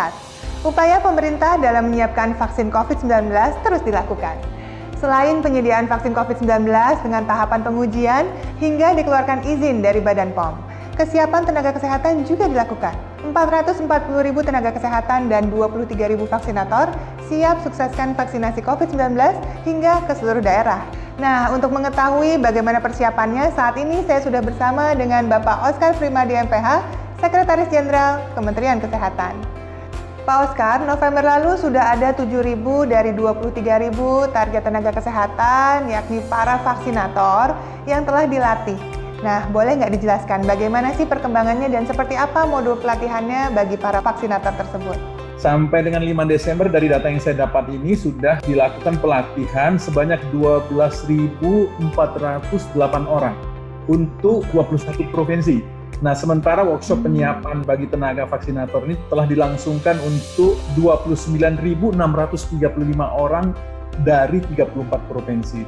sehat. Upaya pemerintah dalam menyiapkan vaksin COVID-19 terus dilakukan. Selain penyediaan vaksin COVID-19 dengan tahapan pengujian hingga dikeluarkan izin dari Badan POM, kesiapan tenaga kesehatan juga dilakukan. 440.000 tenaga kesehatan dan 23.000 vaksinator siap sukseskan vaksinasi COVID-19 hingga ke seluruh daerah. Nah, untuk mengetahui bagaimana persiapannya, saat ini saya sudah bersama dengan Bapak Oscar Primadi MPH, Sekretaris Jenderal Kementerian Kesehatan. Pak Oscar, November lalu sudah ada 7.000 dari 23.000 target tenaga kesehatan, yakni para vaksinator yang telah dilatih. Nah, boleh nggak dijelaskan bagaimana sih perkembangannya dan seperti apa modul pelatihannya bagi para vaksinator tersebut? Sampai dengan 5 Desember dari data yang saya dapat ini sudah dilakukan pelatihan sebanyak 12.408 orang untuk 21 provinsi. Nah, sementara workshop penyiapan bagi tenaga vaksinator ini telah dilangsungkan untuk 29.635 orang dari 34 provinsi.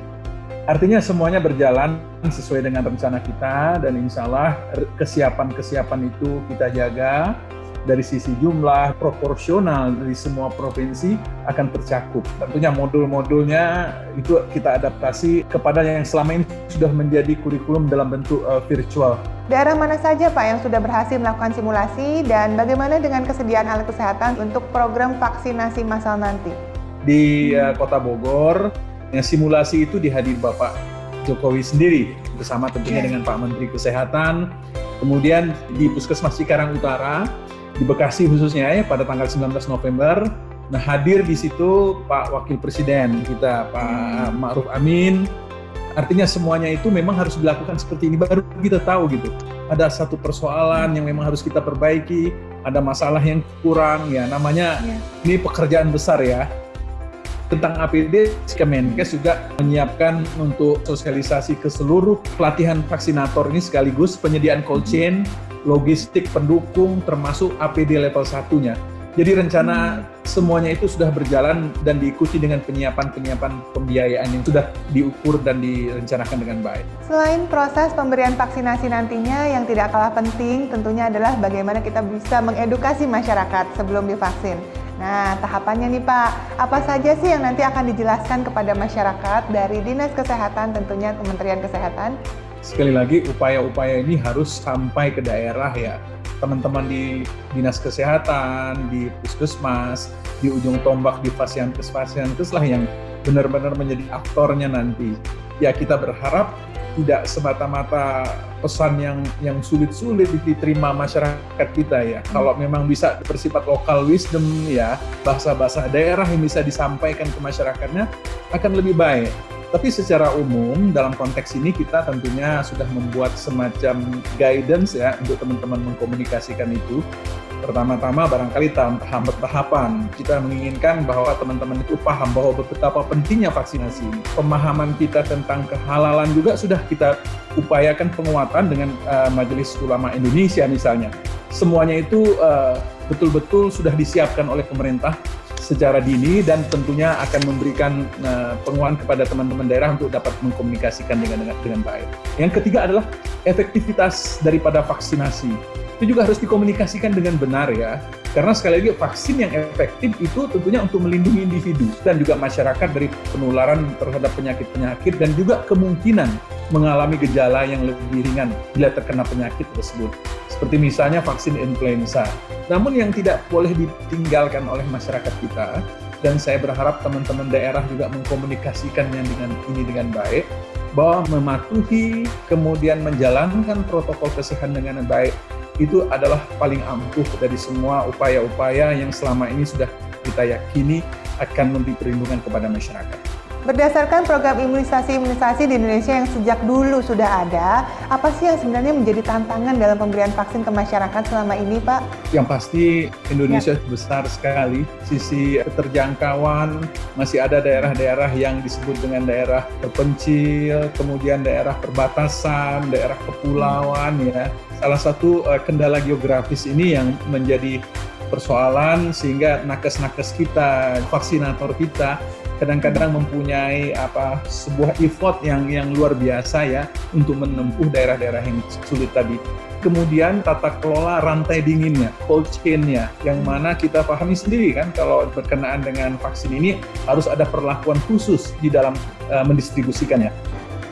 Artinya semuanya berjalan sesuai dengan rencana kita dan insya Allah kesiapan itu kita jaga. Dari sisi jumlah proporsional dari semua provinsi akan tercakup. Tentunya modul-modulnya itu kita adaptasi kepada yang selama ini sudah menjadi kurikulum dalam bentuk virtual. Daerah mana saja Pak yang sudah berhasil melakukan simulasi dan bagaimana dengan kesediaan alat kesehatan untuk program vaksinasi massal nanti? Di Kota Bogor, simulasi itu dihadiri Bapak Jokowi sendiri bersama tentunya dengan Pak Menteri Kesehatan. Kemudian di Puskesmas Cikarang Utara, di Bekasi khususnya ya pada tanggal 19 November. Nah, hadir di situ Pak Wakil Presiden kita, Pak Ma'ruf Amin. Artinya semuanya itu memang harus dilakukan seperti ini, baru kita tahu gitu. Ada satu persoalan yang memang harus kita perbaiki, ada masalah yang kurang ya, namanya ini pekerjaan besar ya. Tentang APD, Kemenkes juga menyiapkan untuk sosialisasi ke seluruh pelatihan vaksinator ini sekaligus penyediaan cold chain, logistik pendukung termasuk APD level 1-nya. Jadi rencana semuanya itu sudah berjalan dan diikuti dengan penyiapan pembiayaan yang sudah diukur dan direncanakan dengan baik. Selain proses pemberian vaksinasi nantinya yang tidak kalah penting tentunya adalah bagaimana kita bisa mengedukasi masyarakat sebelum divaksin. Nah, tahapannya nih Pak, apa saja sih yang nanti akan dijelaskan kepada masyarakat dari Dinas Kesehatan tentunya Kementerian Kesehatan? Sekali lagi, upaya-upaya ini harus sampai ke daerah ya. Teman-teman di Dinas Kesehatan, di Puskesmas, di ujung tombak di Fasiankes lah yang benar-benar menjadi aktornya nanti. Ya, kita berharap tidak semata-mata pesan yang sulit-sulit diterima masyarakat kita ya. Kalau memang bisa bersifat local wisdom ya, bahasa-bahasa daerah yang bisa disampaikan ke masyarakatnya akan lebih baik. Tapi secara umum dalam konteks ini kita tentunya sudah membuat semacam guidance ya untuk teman-teman mengkomunikasikan itu. Pertama-tama barangkali tahapan. Kita menginginkan bahwa teman-teman itu paham bahwa betapa pentingnya vaksinasi. Pemahaman kita tentang kehalalan juga sudah kita upayakan penguatan dengan Majelis Ulama Indonesia misalnya. Semuanya itu betul-betul sudah disiapkan oleh pemerintah secara dini dan tentunya akan memberikan penguatan kepada teman-teman daerah untuk dapat mengkomunikasikan dengan baik. Yang ketiga adalah efektivitas daripada vaksinasi. Itu juga harus dikomunikasikan dengan benar ya. Karena sekali lagi vaksin yang efektif itu tentunya untuk melindungi individu dan juga masyarakat dari penularan terhadap penyakit-penyakit dan juga kemungkinan mengalami gejala yang lebih ringan bila terkena penyakit tersebut. Seperti misalnya vaksin influenza. Namun yang tidak boleh ditinggalkan oleh masyarakat kita, dan saya berharap teman-teman daerah juga mengkomunikasikannya dengan baik, bahwa mematuhi kemudian menjalankan protokol kesehatan dengan baik itu adalah paling ampuh dari semua upaya-upaya yang selama ini sudah kita yakini akan memberi perlindungan kepada masyarakat. Berdasarkan program imunisasi di Indonesia yang sejak dulu sudah ada, apa sih yang sebenarnya menjadi tantangan dalam pemberian vaksin ke masyarakat selama ini, Pak? Yang pasti Indonesia besar sekali, sisi keterjangkauan, masih ada daerah-daerah yang disebut dengan daerah terpencil, kemudian daerah perbatasan, daerah kepulauan ya. Salah satu kendala geografis ini yang menjadi persoalan sehingga nakes-nakes kita, vaksinator kita kadang-kadang mempunyai sebuah effort yang luar biasa ya untuk menempuh daerah-daerah yang sulit tadi. kemudian tata kelola rantai dinginnya, cold chain-nya, yang mana kita pahami sendiri kan kalau berkenaan dengan vaksin ini harus ada perlakuan khusus di dalam mendistribusikannya.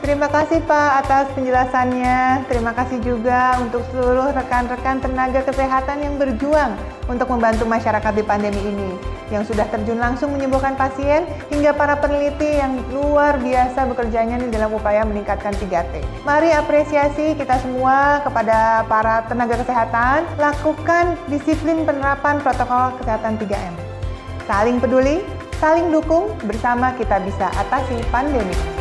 Terima kasih Pak atas penjelasannya. Terima kasih juga untuk seluruh rekan-rekan tenaga kesehatan yang berjuang untuk membantu masyarakat di pandemi ini, yang sudah terjun langsung menyembuhkan pasien, hingga para peneliti yang luar biasa bekerjanya dalam upaya meningkatkan 3T. Mari apresiasi kita semua kepada para tenaga kesehatan, lakukan disiplin penerapan protokol kesehatan 3M. Saling peduli, saling dukung, bersama kita bisa atasi pandemi.